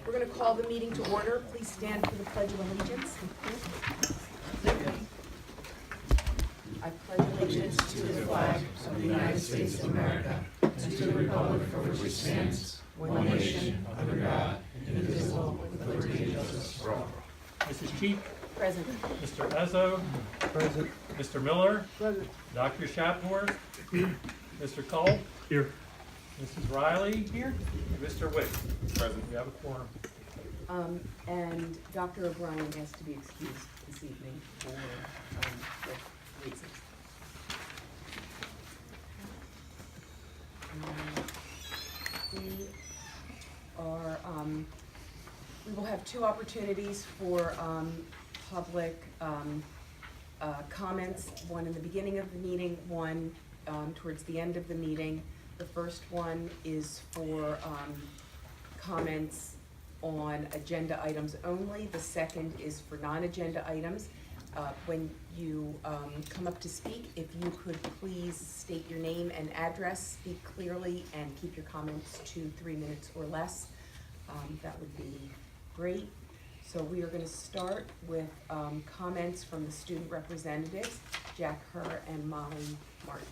We're going to call the meeting to order. Please stand for the Pledge of Allegiance. I pledge allegiance to the flag of the United States of America and to the republic for which it stands, one nation, under God, indivisible, with liberty and justice for all. Mrs. Cheek? Present. Mr. Ezzo? Present. Mr. Miller? Present. Dr. Shapworth? Mr. Culp? Here. Mrs. Riley? Here. And Mr. Wick? Present. We have a quorum. And Dr. O'Brien has to be excused this evening for reasons. We will have two opportunities for public comments, one in the beginning of the meeting, one towards the end of the meeting. The first one is for comments on agenda items only. The second is for non-agenda items. When you come up to speak, if you could please state your name and address, speak clearly, and keep your comments to 3 minutes or less, that would be great. So we are going to start with comments from the student representatives, Jack Herr and Molly Martin.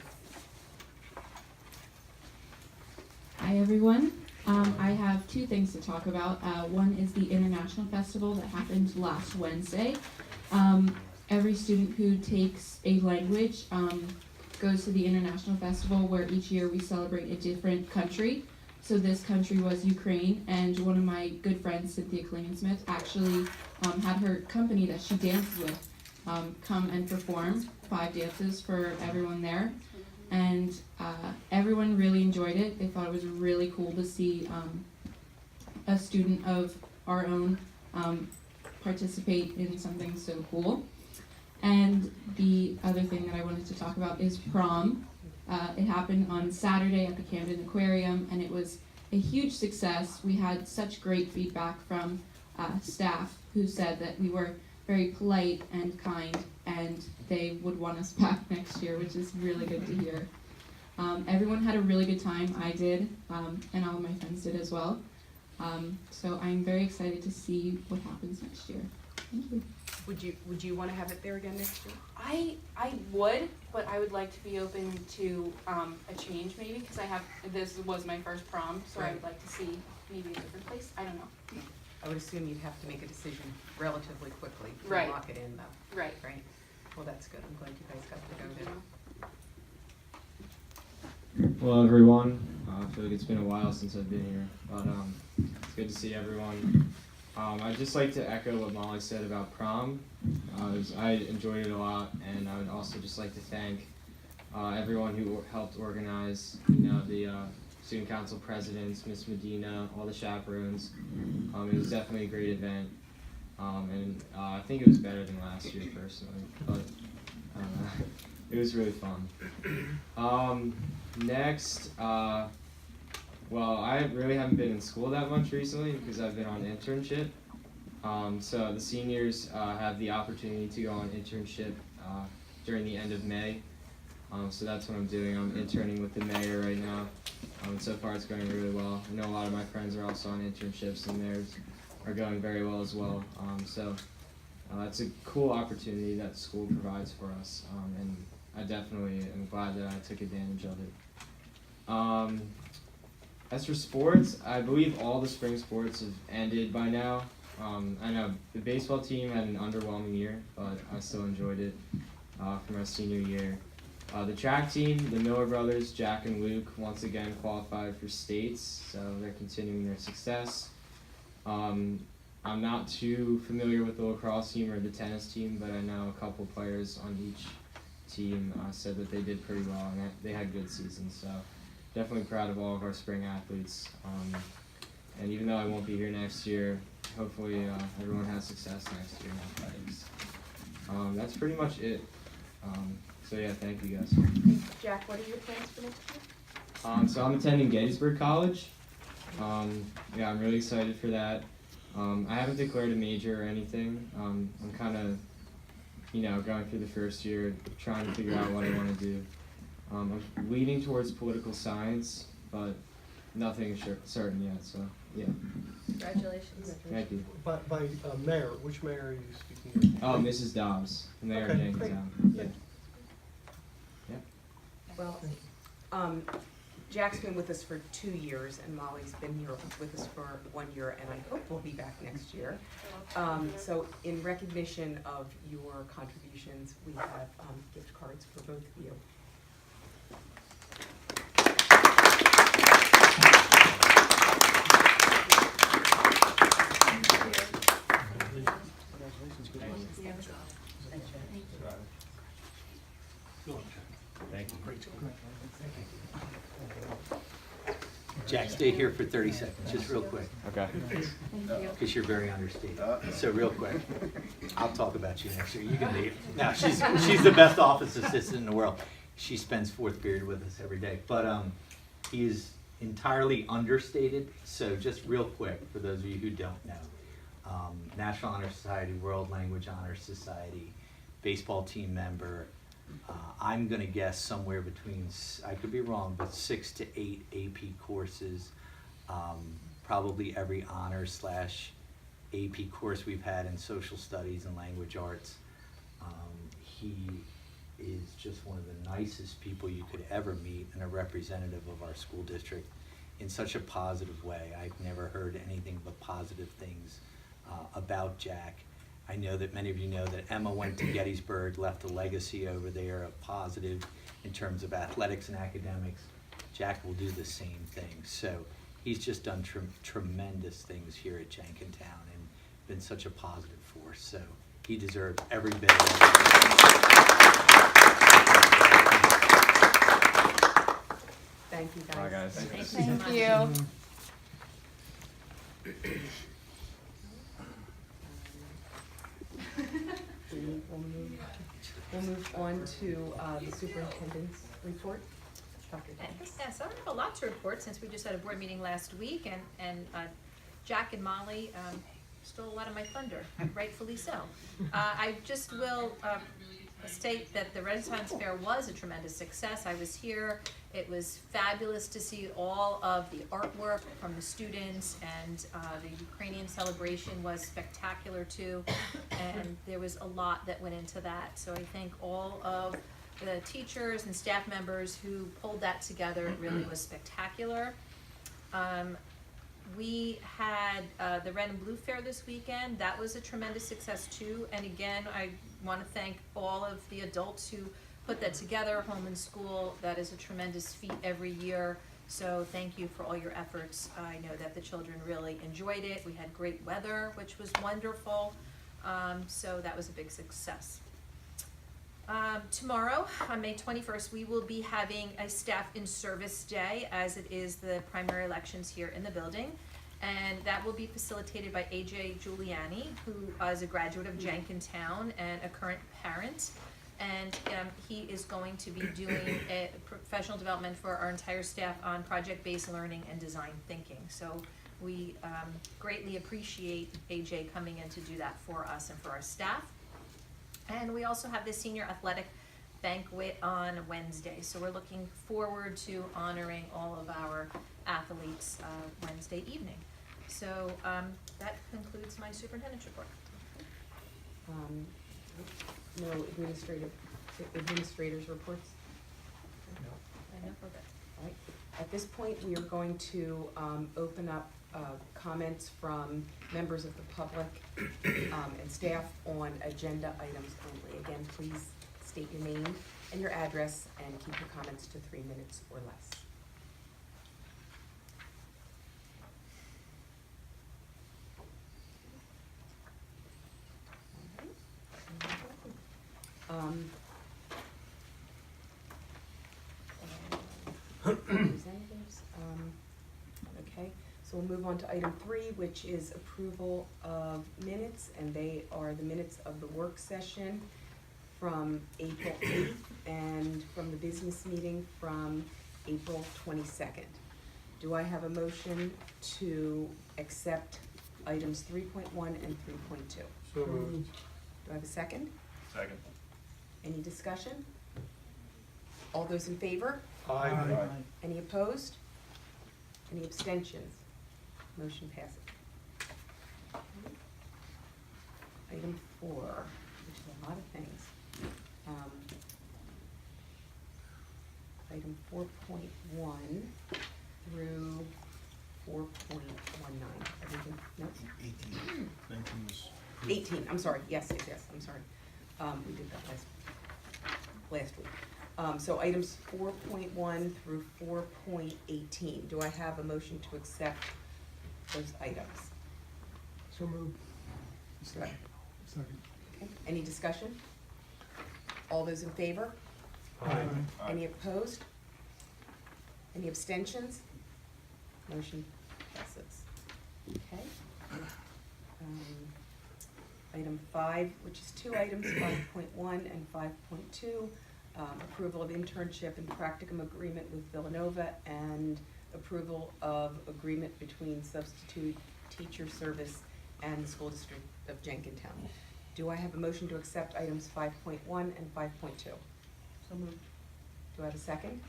Hi everyone. I have two things to talk about. One is the International Festival that happened last Wednesday. Every student who takes a language goes to the International Festival, where each year we celebrate a different country. So this country was Ukraine, and one of my good friends, Cynthia Klingensmith, actually had her company that she danced with come and perform 5 dances for everyone there. And everyone really enjoyed it. They thought it was really cool to see a student of our own participate in something so cool. And the other thing that I wanted to talk about is prom. It happened on Saturday at the Camden Aquarium, and it was a huge success. We had such great feedback from staff who said that we were very polite and kind, and they would want us back next year, which is really good to hear. Everyone had a really good time. I did, and all of my friends did as well. So I'm very excited to see what happens next year. Thank you. Would you want to have it there again next year? I would, but I would like to be open to a change maybe, because this was my first prom, so I would like to see maybe a different place. I don't know. I would assume you'd have to make a decision relatively quickly to Right. lock it in, though. Right. Right? Well, that's good. I'm glad you guys got to go there. Hello everyone. I feel like it's been a while since I've been here, but it's good to see everyone. I'd just like to echo what Molly said about prom. I enjoyed it a lot, and I would also just like to thank everyone who helped organize, the student council presidents, Miss Medina, all the chaperones. It was definitely a great event, and I think it was better than last year personally, but it was really fun. Next, well, I really haven't been in school that much recently because I've been on internship. So the seniors have the opportunity to go on internship during the end of May. So that's what I'm doing. I'm interning with the mayor right now. So far it's going really well. I know a lot of my friends are also on internships, and theirs are going very well as well. So it's a cool opportunity that the school provides for us, and I definitely am glad that I took advantage of it. As for sports, I believe all the spring sports have ended by now. I know the baseball team had an underwhelming year, but I still enjoyed it for my senior year. The track team, the Miller brothers, Jack and Luke, once again qualified for states, so they're continuing their success. I'm not too familiar with the lacrosse team or the tennis team, but I know a couple players on each team said that they did pretty well, and they had good seasons, so definitely proud of all of our spring athletes. And even though I won't be here next year, hopefully everyone has success next year in athletics. That's pretty much it. So yeah, thank you guys. Jack, what are your plans for next year? So I'm attending Gettysburg College. Yeah, I'm really excited for that. I haven't declared a major or anything. I'm kind of, going through the first year, trying to figure out what I want to do. I'm leaning towards political science, but nothing certain yet. So yeah, Congratulations. thank you. By mayor, which mayor are you speaking of? Oh, Mrs. Dobbs, Mayor of Okay, Jenkintown. Yeah. Well, Jack's been with us for 2 years, and Molly's been here with us for 1 year, and I hope we'll be back next year. So in recognition of your contributions, we have gift cards for both of you. Thank you. Jack, stay here for 30 seconds, just real quick, Okay. because you're very understated. So real quick, I'll talk about you next year. You can leave. No, she's the best office assistant in the world. She spends fourth period with us every day. But he is entirely understated. So just real quick, for those of you who don't know, National Honor Society, World Language Honor Society, baseball team member. I'm going to guess somewhere between, I could be wrong, but 6 to 8 AP courses, probably every honor/AP course we've had in social studies and language arts. He is just one of the nicest people you could ever meet, and a representative of our school district in such a positive way. I've never heard anything but positive things about Jack. I know that many of you know that Emma went to Gettysburg, left a legacy over there, a positive in terms of athletics and academics. Jack will do the same thing. So he's just done tremendous things here at Jenkintown and been such a positive force. So he deserves every bit of it. Thank you, guys. Bye, guys. Thank you. We'll move on to the superintendent's report. Dr. Dennis. Yes, I don't have a lot to report since we just had a board meeting last week, and Jack and Molly stole a lot of my thunder, rightfully so. I just will state that the Renaissance Fair was a tremendous success. I was here. It was fabulous to see all of the artwork from the students, and the Ukrainian celebration was spectacular too, and there was a lot that went into that. So I thank all of the teachers and staff members who pulled that together. It really was spectacular. We had the Red and Blue Fair this weekend. That was a tremendous success too. And again, I want to thank all of the adults who put that together, home and school. That is a tremendous feat every year. So thank you for all your efforts. I know that the children really enjoyed it. We had great weather, which was wonderful. So that was a big success. Tomorrow, on May 21st, we will be having a staff in service day, as it is the primary elections here in the building. And that will be facilitated by AJ Giuliani, who is a graduate of Jenkintown and a current parent. And he is going to be doing a professional development for our entire staff on project-based learning and design thinking. So we greatly appreciate AJ coming in to do that for us and for our staff. And we also have the senior athletic banquet on Wednesday. So we're looking forward to honoring all of our athletes Wednesday evening. So that concludes my superintendent's report. No administrators' reports? I know for that. All right. At this point, we are going to open up comments from members of the public and staff on agenda items only. Again, please state your name and your address and keep your comments to 3 minutes or less. Representatives, okay, so we'll move on to item 3, which is approval of minutes, and they are the minutes of the work session from April 8th and from the business meeting from April 22nd. Do I have a motion to accept items 3.1 and 3.2? So moved. Do I have a second? Second. Any discussion? All those in favor? Aye. Any opposed? Any abstentions? Motion passes. Item 4, which is a lot of things. Item 4.1 through 4.19. Everything, no? 18, I'm sorry, yes, I'm sorry. We did that last week. So items 4.1 through 4.18. Do I have a motion to accept those items? So moved. Second. Second. Okay. Any discussion? All those in favor? Aye. Any opposed? Any abstentions? Motion passes. Okay. Item 5, which is 2 items, 5.1 and 5.2, approval of internship and practicum agreement with Villanova and approval of agreement between substitute teacher service and the school district of Jenkintown. Do I have a motion to accept items 5.1 and 5.2? So moved. Do I have a second?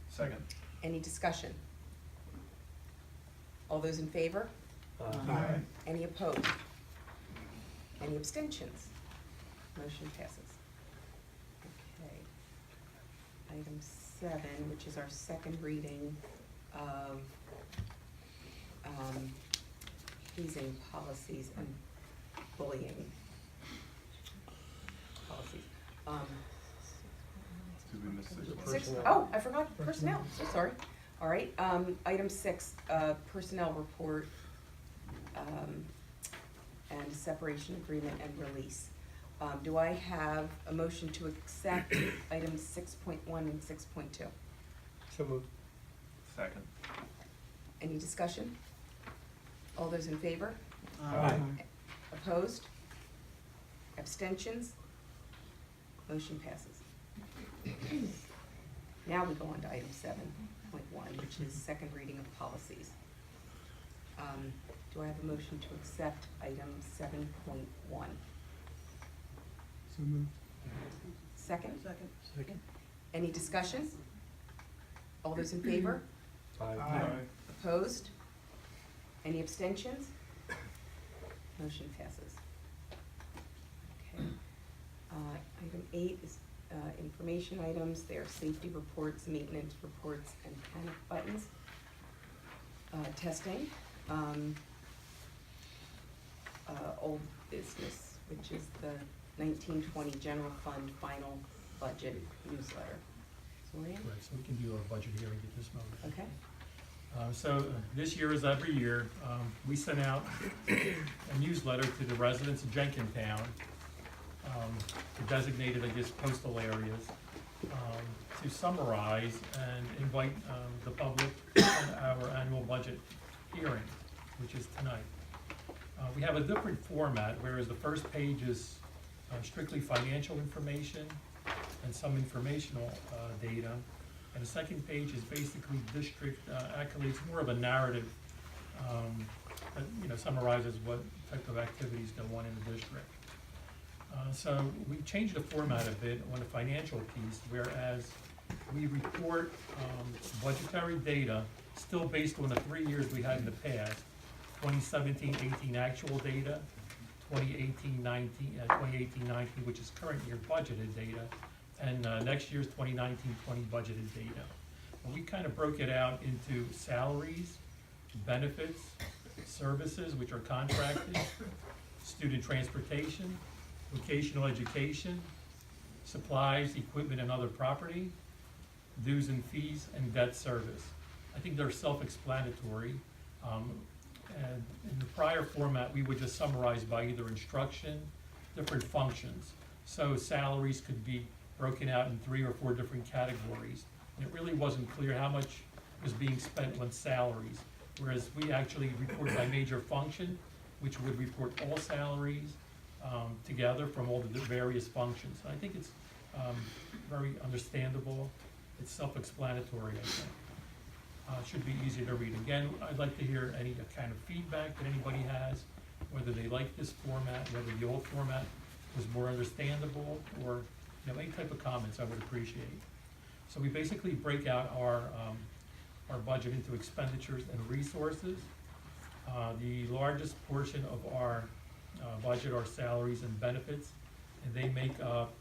Second. Any discussion? All those in favor? Aye. Any opposed? Any abstentions? Motion passes. Okay. Item 7, which is our second reading of hazing policies and bullying policies. Did we miss 6? Personnel. Oh, I forgot personnel, so sorry. All right, item 6, personnel report, and separation agreement and release. Do I have a motion to accept items 6.1 and 6.2? So moved. Second. Any discussion? All those in favor? Aye. Opposed? Abstentions? Motion passes. Now we go on to item 7.1, which is second reading of policies. Do I have a motion to accept item 7.1? So moved. Second? Second. Any discussion? All those in favor? Aye. Opposed? Any abstentions? Motion passes. Okay. Item 8 is information items. They are safety reports, maintenance reports, and panic buttons. Testing. Old business, which is the 1920 general fund final budget newsletter. Florian? Right, so we can do our budget hearing at this moment. Okay. So this year, as every year, we sent out a newsletter to the residents of Jenkintown, the designated, I guess, postal areas, to summarize and invite the public to our annual budget hearing, which is tonight. We have a different format, whereas the first page is strictly financial information and some informational data. And the second page is basically district accolades, more of a narrative that summarizes what type of activities go on in the district. So we changed the format a bit on the financial piece, whereas we report budgetary data still based on the 3 years we had in the past, 2017-18 actual data, 2018-19, which is current year budgeted data, and next year's 2019-20 budgeted data. And we kind of broke it out into salaries, benefits, services, which are contracted, student transportation, vocational education, supplies, equipment, and other property, dues and fees, and debt service. I think they're self-explanatory. And in the prior format, we would just summarize by either instruction, different functions. So salaries could be broken out in 3 or 4 different categories. And it really wasn't clear how much was being spent on salaries, whereas we actually report by major function, which would report all salaries together from all the various functions. And I think it's very understandable. It's self-explanatory, I think. Should be easy to read. Again, I'd like to hear any kind of feedback that anybody has, whether they like this format, whether the old format was more understandable, or any type of comments I would appreciate. So we basically break out our our budget into expenditures and resources. The largest portion of our budget are salaries and benefits, and they make up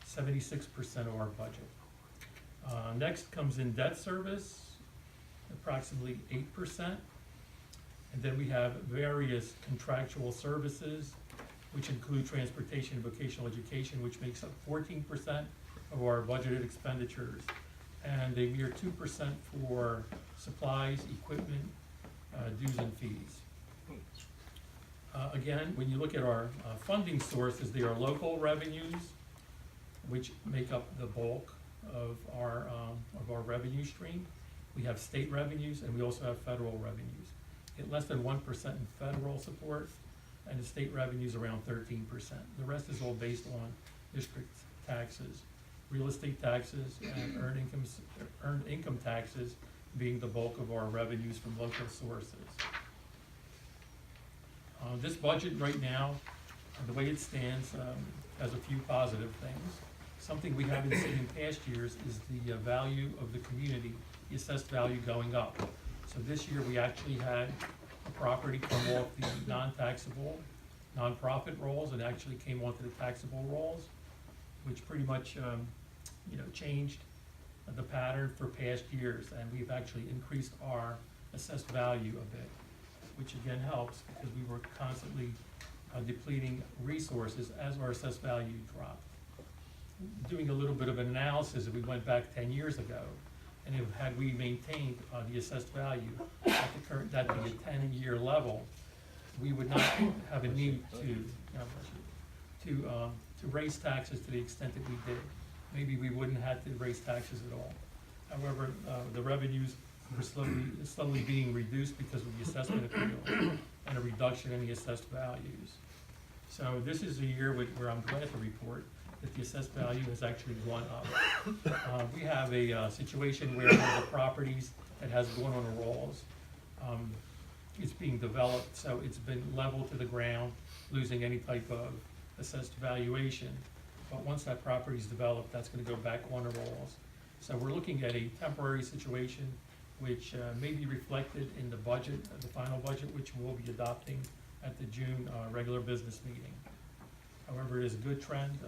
76% of our budget. Next comes in debt service, approximately 8%. And then we have various contractual services, which include transportation and vocational education, which makes up 14% of our budgeted expenditures. And a mere 2% for supplies, equipment, dues and fees. Again, when you look at our funding sources, they are local revenues, which make up the bulk of our revenue stream. We have state revenues, and we also have federal revenues. Get less than 1% in federal support, and the state revenues around 13%. The rest is all based on district taxes, real estate taxes, and earned income taxes being the bulk of our revenues from local sources. This budget right now, the way it stands, has a few positive things. Something we haven't seen in past years is the value of the community, the assessed value going up. So this year, we actually had a property come off the non-taxable, nonprofit rolls and actually came onto the taxable rolls, which pretty much, changed the pattern for past years, and we've actually increased our assessed value a bit, which again helps because we were constantly depleting resources as our assessed value dropped. Doing a little bit of an analysis, if we went back 10 years ago, and had we maintained the assessed value at the current, that'd be a 10-year level, we would not have a need to raise taxes to the extent that we did. Maybe we wouldn't have to raise taxes at all. However, the revenues were slowly being reduced because of the assessment appeal and a reduction in the assessed values. So this is a year where I'm glad to report that the assessed value has actually gone up. We have a situation where one of the properties that has gone on the rolls is being developed, so it's been leveled to the ground, losing any type of assessed valuation. But once that property is developed, that's gonna go back on the rolls. So we're looking at a temporary situation which may be reflected in the budget, the final budget, which we'll be adopting at the June regular business meeting. However, it is a good trend.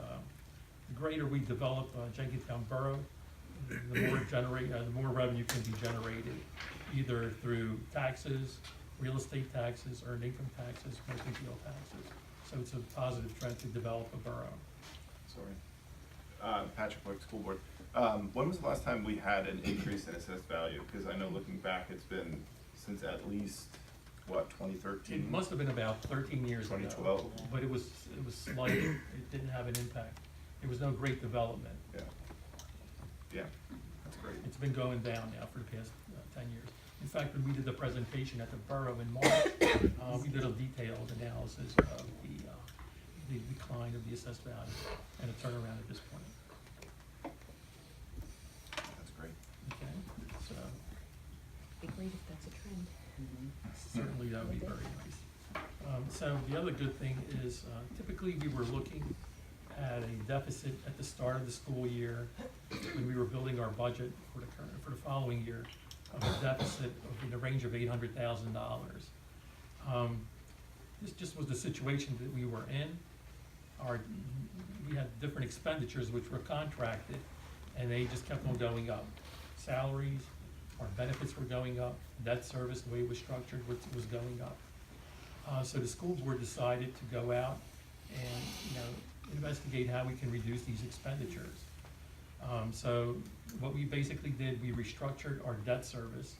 The greater we develop Jenkintown Borough, the more revenue can be generated, either through taxes, real estate taxes, earned income taxes, motor vehicle taxes. So it's a positive trend to develop a borough. Sorry. Patrick Wick, School Board. When was the last time we had an increase in assessed value? Because I know looking back, it's been since at least, what, 2013? It must have been about 13 years ago. 2012. But it was slight, it didn't have an impact. There was no great development. Yeah. Yeah, that's great. It's been going down now for the past 10 years. In fact, when we did the presentation at the borough in March, we did a detailed analysis of the decline of the assessed value and a turnaround at this point. That's great. Okay, so Be great if that's a trend. certainly that would be very nice. So the other good thing is typically we were looking at a deficit at the start of the school year when we were building our budget for the following year of a deficit in the range of $800,000. This just was the situation that we were in. We had different expenditures which were contracted, and they just kept on going up. Salaries, our benefits were going up, debt service, the way it was structured, was going up. So the school board decided to go out and, investigate how we can reduce these expenditures. So what we basically did, we restructured our debt service,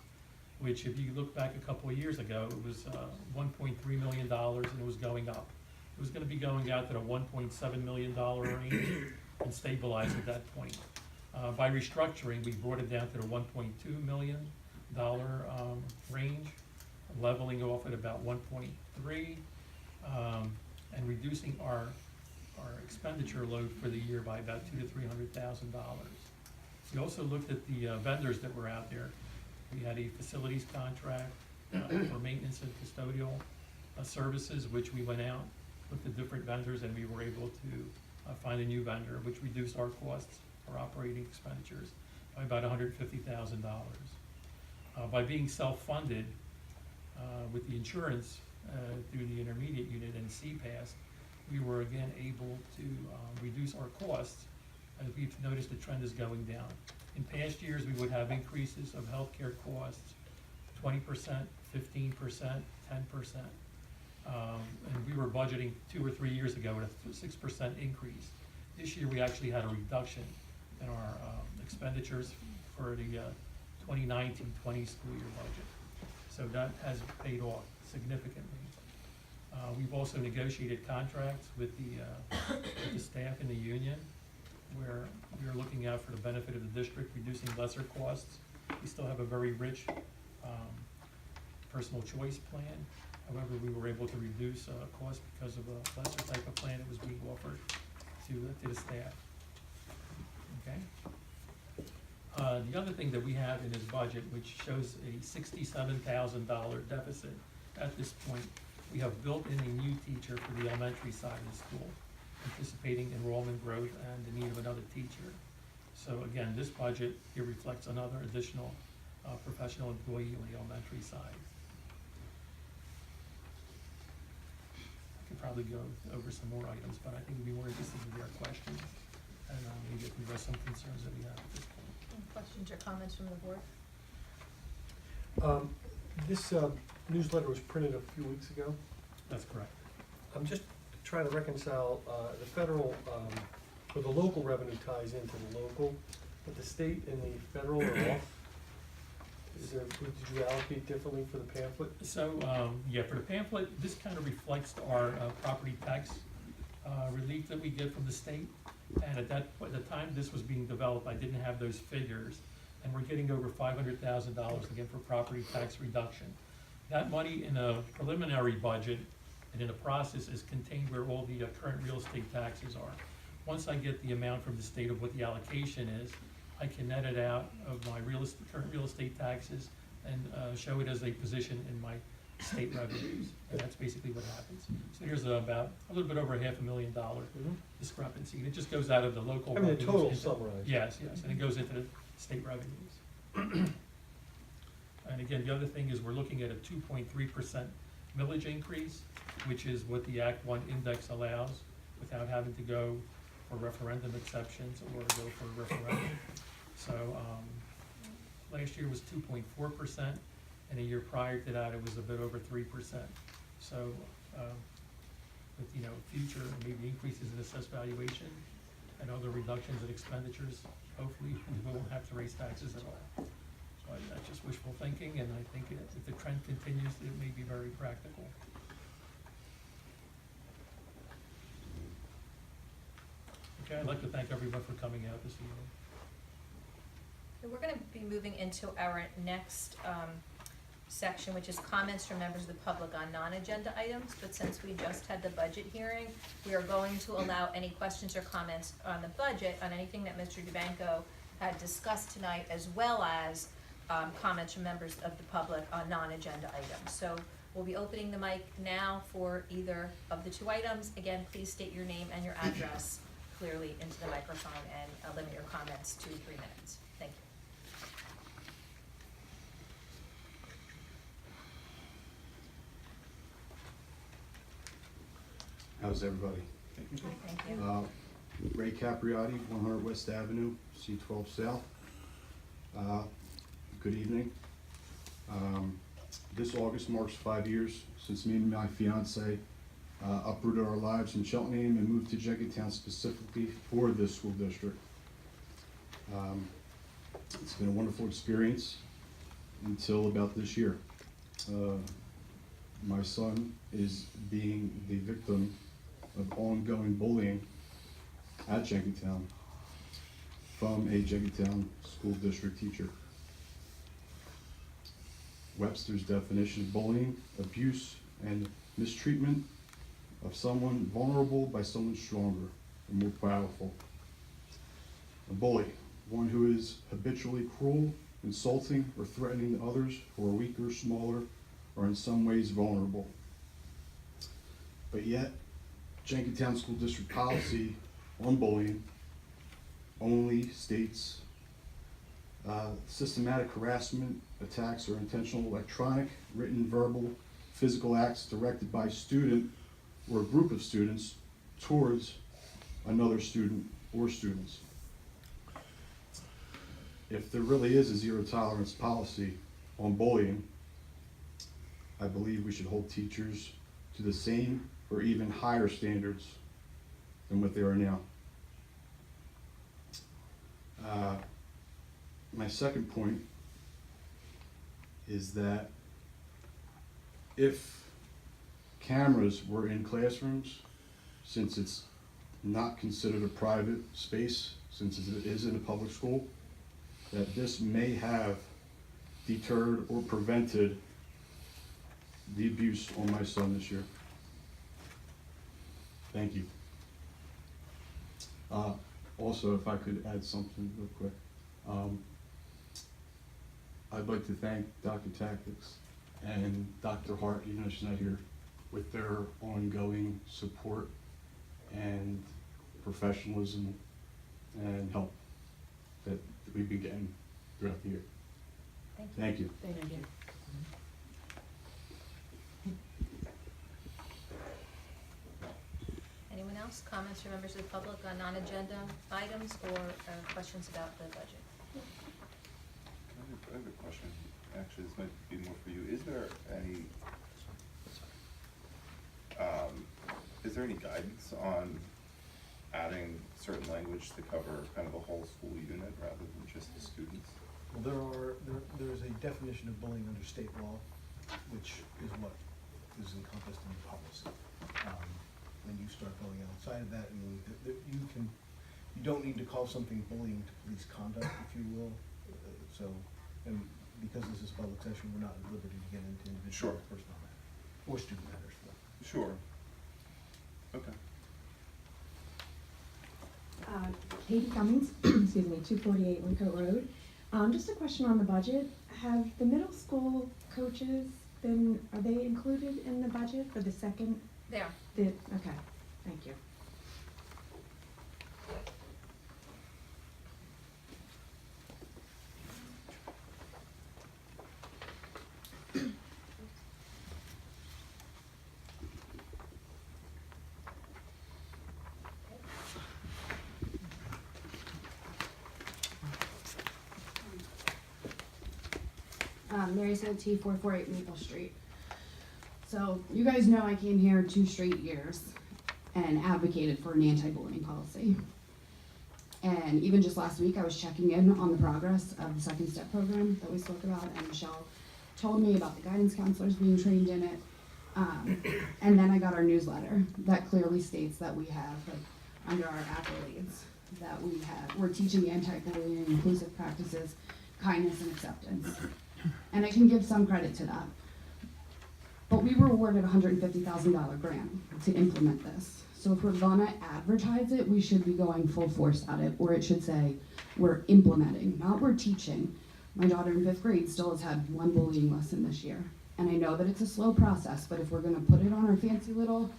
which if you look back a couple of years ago, it was $1.3 million and it was going up. It was gonna be going out to the $1.7 million range and stabilize at that point. By restructuring, we brought it down to the $1.2 million range, leveling off at about 1.3, and reducing our expenditure load for the year by about $200,000 to $300,000. We also looked at the vendors that were out there. We had a facilities contract for maintenance and custodial services, which we went out, looked at different vendors, and we were able to find a new vendor, which reduced our costs, our operating expenditures, by about $150,000. By being self-funded with the insurance through the intermediate unit and CPAS, we were again able to reduce our costs, as we've noticed the trend is going down. In past years, we would have increases of healthcare costs, 20%, 15%, 10%. And we were budgeting 2 or 3 years ago at a 6% increase. This year, we actually had a reduction in our expenditures for the 2019-20 school year budget. So that has paid off significantly. We've also negotiated contracts with the staff in the union, where we are looking out for the benefit of the district, reducing lesser costs. We still have a very rich personal choice plan. However, we were able to reduce costs because of a lesser type of plan that was being offered to the staff. Okay? The other thing that we have in this budget, which shows a $67,000 deficit at this point, we have built in a new teacher for the elementary side of the school, anticipating enrollment growth and the need of another teacher. So again, this budget here reflects another additional professional employee on the elementary side. I could probably go over some more items, but I think we'd be more interested in your questions, and maybe address some concerns that we have at this point. Any questions or comments from the board? This newsletter was printed a few weeks ago. That's correct. I'm just trying to reconcile, the federal, or the local revenue ties into the local, but the state and the federal are off. Did you allocate differently for the pamphlet? So, yeah, for the pamphlet, this kind of reflects our property tax relief that we get from the state. And at the time this was being developed, I didn't have those figures. And we're getting over $500,000 again for property tax reduction. That money in a preliminary budget and in the process is contained where all the current real estate taxes are. Once I get the amount from the state of what the allocation is, I can net it out of my current real estate taxes and show it as a position in my state revenues. And that's basically what happens. So here's about a little bit over $500,000 discrepancy. And it just goes out of the local I mean, the revenues total into- summarized. Yes, and it goes into the state revenues. And again, the other thing is we're looking at a 2.3% millage increase, which is what the Act 1 index allows without having to go for referendum exceptions or go for a referendum. So last year was 2.4%, and a year prior to that, it was a bit over 3%. So with future maybe increases in assessed valuation and other reductions in expenditures, hopefully we won't have to raise taxes at all. But that's just wishful thinking, and I think if the trend continues, it may be very practical. Okay, I'd like to thank everyone for coming out this evening. So we're gonna be moving into our next section, which is comments from members of the public on non-agenda items. But since we just had the budget hearing, we are going to allow any questions or comments on the budget, on anything that Mr. DeBanco had discussed tonight, as well as comments from members of the public on non-agenda items. So we'll be opening the mic now for either of the two items. Again, please state your name and your address clearly into the microphone, and limit your comments to 3 minutes. Thank you. How's everybody? Thank you. Ray Capriotti, 100 West Avenue, C12 South. Good evening. This August marks 5 years since me and my fiance uprooted our lives in Cheltenham and moved to Jenkintown specifically for this school district. It's been a wonderful experience until about this year. My son is being the victim of ongoing bullying at Jenkintown from a Jenkintown school district teacher. Webster's definition of bullying: abuse and mistreatment of someone vulnerable by someone stronger and more powerful. A bully, one who is habitually cruel, insulting, or threatening others who are weaker, smaller, or in some ways vulnerable. But yet, Jenkintown School District policy on bullying only states Systematic harassment, attacks, or intentional electronic, written, verbal, physical acts directed by a student or a group of students towards another student or students. If there really is a zero tolerance policy on bullying, I believe we should hold teachers to the same or even higher standards than what they are now. My second point is that if cameras were in classrooms, since it's not considered a private space, since it is in a public school, that this may have deterred or prevented the abuse on my son this year. Thank you. Also, if I could add something real quick. I'd like to thank Dr. Tactics and Dr. Hart, even though she's not here, with their ongoing support and professionalism and help that we've been getting throughout the year. Thank you. Thank you. Thank you. Anyone else? Comments from members of the public on non-agenda items or questions about the budget? I have a question. Actually, this might be more for you. Is there any guidance on adding certain language to cover kind of the whole school unit rather than just the students? Well, there's a definition of bullying under state law, which is what is encompassed in the policy. When you start going outside of that, I mean, you don't need to call something bullying to police conduct, if you will. And because this is public session, we're not at liberty to get into individual Sure. personal matters, or student matters for that. Sure. Okay. Katie Cummings, excuse me, 248 Wincote Road. Just a question on the budget. Have the middle school coaches are they included in the budget for the second? There. Okay, thank you. Mary Santee, 448 Maple Street. So you guys know I came here 2 straight years and advocated for an anti-bullying policy. And even just last week, I was checking in on the progress of the Second Step program that we spoke about, and Michelle told me about the guidance counselors being trained in it. And then I got our newsletter that clearly states that we have, under our accolades, that we're teaching anti-bullying, inclusive practices, kindness, and acceptance. And I can give some credit to that. But we were awarded a $150,000 grant to implement this. So if we're gonna advertise it, we should be going full force at it, or it should say, we're implementing, not we're teaching. My daughter in 5th grade still has had 1 bullying lesson this year. And I know that it's a slow process, but if we're gonna put it on our fancy little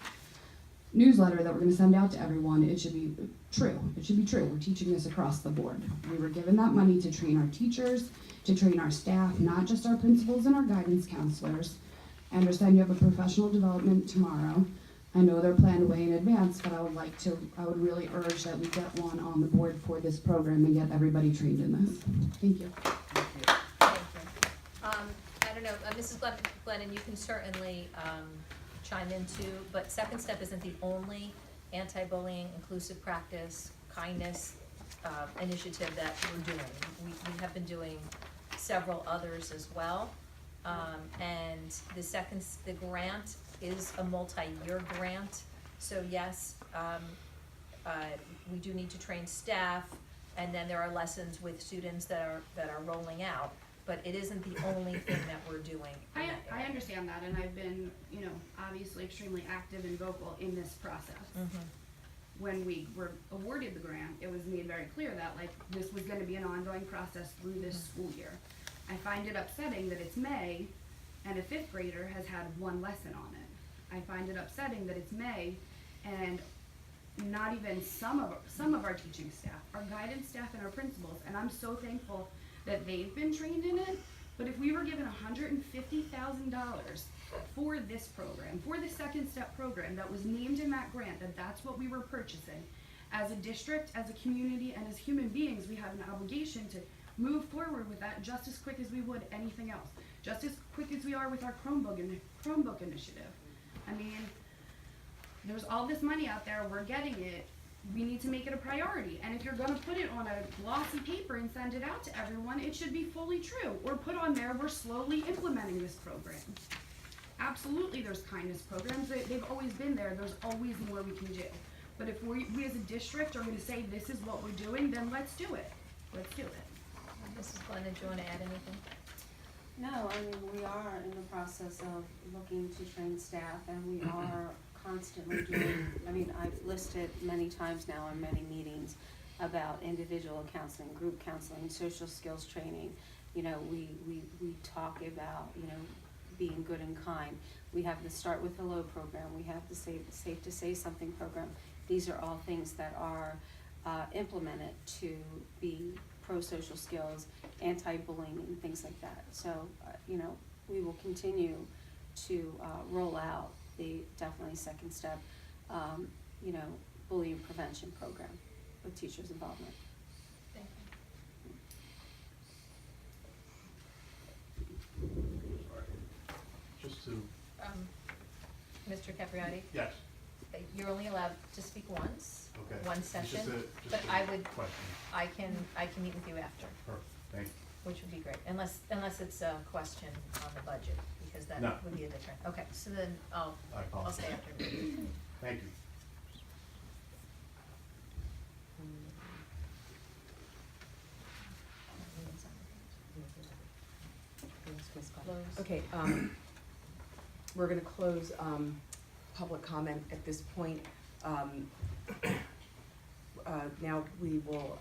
newsletter that we're gonna send out to everyone, it should be true. It should be true. We're teaching this across the board. We were given that money to train our teachers, to train our staff, not just our principals and our guidance counselors. I understand you have a professional development tomorrow. I know they're planned way in advance, but I would really urge that we get one on the board for this program and get everybody trained in this. Thank you. Thank you. I don't know, Mrs. Glennon, you can certainly chime in too, but Second Step isn't the only anti-bullying, inclusive practice, kindness initiative that we're doing. We have been doing several others as well. And the grant is a multi-year grant. So yes, we do need to train staff, and then there are lessons with students that are rolling out. But it isn't the only thing that we're doing. I understand that, and I've been, obviously extremely active and vocal in this process. Mm-hmm. When we were awarded the grant, it was made very clear that this was gonna be an ongoing process through this school year. I find it upsetting that it's May and a 5th grader has had 1 lesson on it. I find it upsetting that it's May and not even some of our teaching staff, our guidance staff and our principals, and I'm so thankful that they've been trained in it. But if we were given $150,000 for this program, for the Second Step program that was named in that grant, that's what we were purchasing, as a district, as a community, and as human beings, we have an obligation to move forward with that just as quick as we would anything else. Just as quick as we are with our Chromebook initiative. I mean, there's all this money out there, we're getting it, we need to make it a priority. And if you're gonna put it on a glossy paper and send it out to everyone, it should be fully true. Or put on there, we're slowly implementing this program. Absolutely, there's kindness programs, they've always been there, there's always more we can do. But if we as a district are gonna say this is what we're doing, then let's do it. Let's do it. Mrs. Glenn, did you wanna add anything? No, I mean, we are in the process of looking to train staff, and we are constantly doing, I mean, I've listed many times now in many meetings about individual counseling, group counseling, social skills training. You know, we talk about, you know, being good and kind. We have the Start with Hello program, we have the Safe to Say Something program. These are all things that are implemented to be pro-social skills, anti-bullying, and things like that. So, you know, we will continue to roll out the definitely Second Step, you know, bullying prevention program with teachers' involvement. Thank Just to, you. Mr. Capriati? yes, You're only allowed to speak once, okay. one It's session, just but a I would, question. I can meet with you after, Perfect, thank you. which would be great, unless it's a question on the budget, because that No. would be a different, okay, so then I'll stay after. Thank you. Close. Okay, we're gonna close, public comment at this point. Now we will,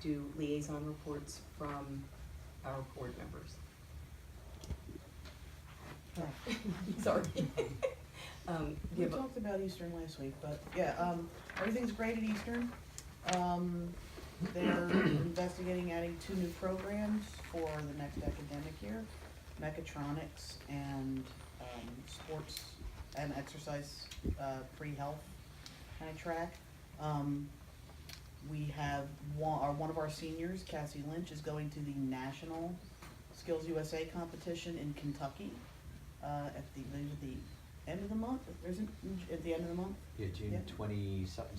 do liaison reports from our board members. Sorry. We talked about Eastern last week, but yeah, everything's great at Eastern. They're investigating adding 2 new programs for the next academic year, mechatronics and sports and exercise, pre-health kind of track. We have one of our seniors, Cassie Lynch, is going to the National Skills USA competition in Kentucky at the end of the month. At the end of the month. Yeah, June Yeah. 20-something.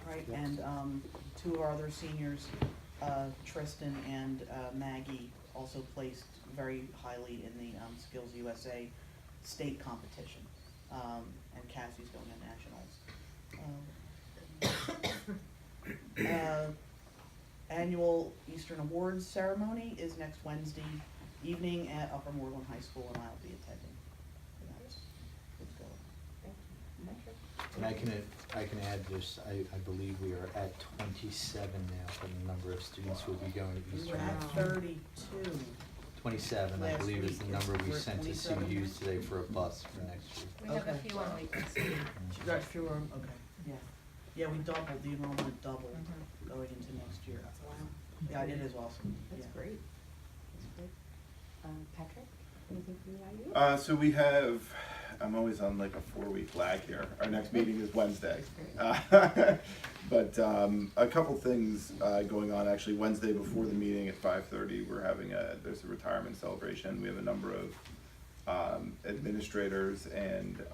Right, Yep. and 2 of our other seniors, Tristan and Maggie, also placed very highly in the Skills USA state competition, and Cassie's going to nationals. Annual Eastern Awards ceremony is next Wednesday evening at Upper Moreland High School, and I'll be attending. So that's what's going on. And I can add this, I believe we are at 27 now for the number of students who will be going to We're Eastern. at 32. 27, I Last believe is the week. number we We're sent to 27 CUs now? today for a bus for next year. We have a Okay. few on weekends. You got fewer, okay, yeah. Yeah, we doubled, the enrollment doubled going into next year. Wow. Yeah, it is awesome. That's Yeah. great. That's great. Patrick, anything from you? So we have, I'm always on like a 4-week lag here. Our next meeting is Wednesday. But a couple things going on, actually. Wednesday before the meeting at 5:30, we're having there's a retirement celebration. We have a number of administrators and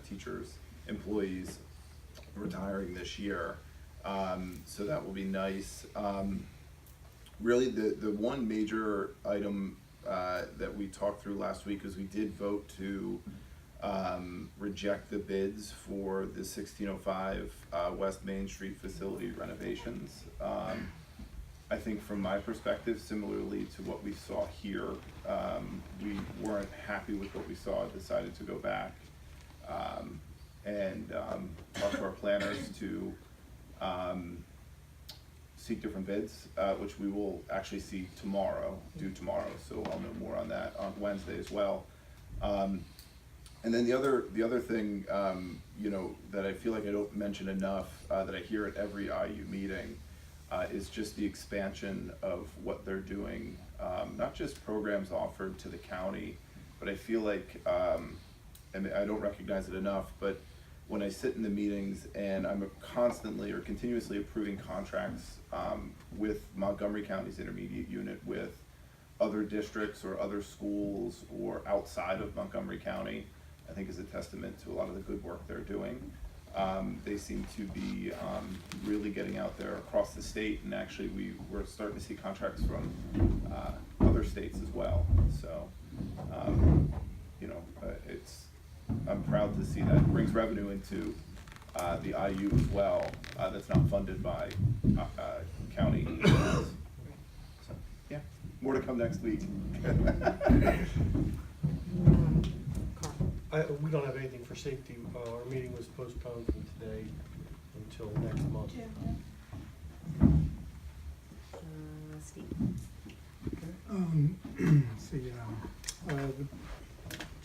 teachers, employees retiring this year. So that will be nice. Really, the one major item that we talked through last week is we did vote to reject the bids for the 1605 West Main Street facility renovations. I think from my perspective, similarly to what we saw here, we weren't happy with what we saw, decided to go back and talk to our planners to seek different bids, which we will actually see tomorrow, so I'll know more on that on Wednesday as well. And then the other thing, you know, that I feel like I don't mention enough, that I hear at every IU meeting, is just the expansion of what they're doing, not just programs offered to the county, but I feel like, and I don't recognize it enough, but when I sit in the meetings and I'm constantly or continuously approving contracts with Montgomery County's intermediate unit, with other districts or other schools or outside of Montgomery County, I think is a testament to a lot of the good work they're doing. They seem to be really getting out there across the state, and actually we're starting to see contracts from other states as well. So, I'm proud to see that. It brings revenue into the IU as well, that's not funded by county. So, yeah, more to come next week. We don't have anything for safety. Our meeting was postponed from today until next month. Steve? The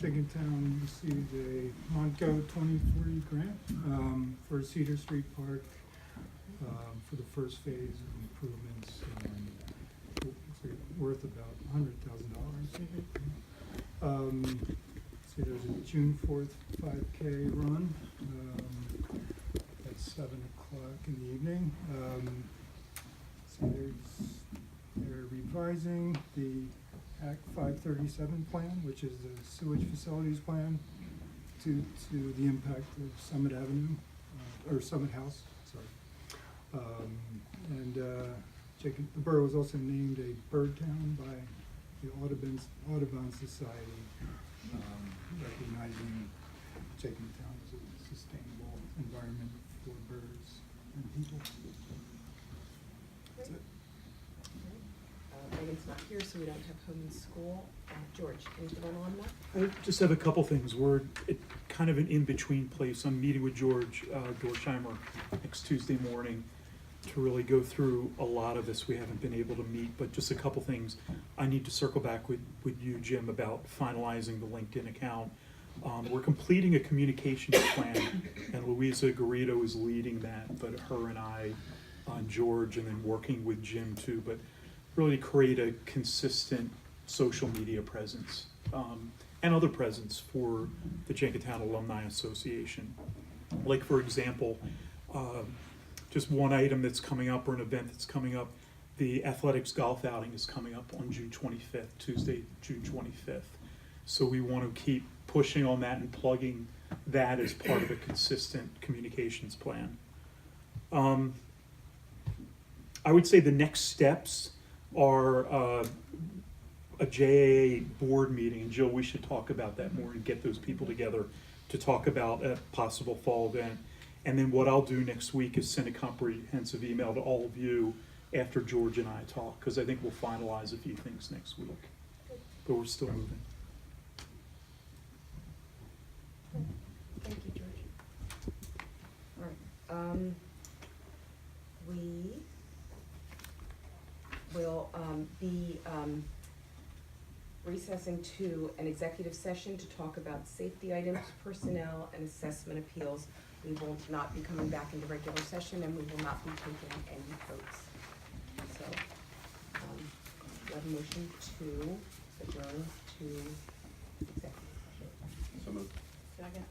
Jenkintown received a Montgo 2040 grant for Cedar Street Park for the first phase of improvements, worth about $100,000. So there's a June 4th 5K run at 7 o'clock in the evening. So they're revising the Act 537 plan, which is the sewage facilities plan, to the impact of Summit Avenue, or Summit House, sorry. The borough was also named a bird town by the Audubon Society, recognizing Jenkintown as a sustainable environment for birds and people. That's it. Megan's not here, so we don't have home and school. George, anything on that? I just have a couple things. We're at kind of an in-between place. I'm meeting with George Dorsheimer next Tuesday morning to really go through a lot of this. We haven't been able to meet, but just a couple things. I need to circle back with you, Jim, about finalizing the LinkedIn account. We're completing a communications plan, and Louisa Garrido is leading that, but her and I, George, and then working with Jim too, but really to create a consistent social media presence and other presence for the Jenkintown Alumni Association. Like, for example, just one item that's coming up, or an event that's coming up, the athletics golf outing is coming up on June 25th, Tuesday, June 25th. So we want to keep pushing on that and plugging that as part of a consistent communications plan. I would say the next steps are a JAA board meeting, and Jill, we should talk about that more and get those people together to talk about a possible fall event. And then what I'll do next week is send a comprehensive email to all of you after George and I talk, because I think we'll finalize a few things next week. But we're still moving. Thank you, George. All right. We will be recessing to an executive session to talk about safety items, personnel, and assessment appeals. We will not be coming back into regular session, and we will not be taking any votes. So, we have a motion to adjourn to executive session. So moved. Second.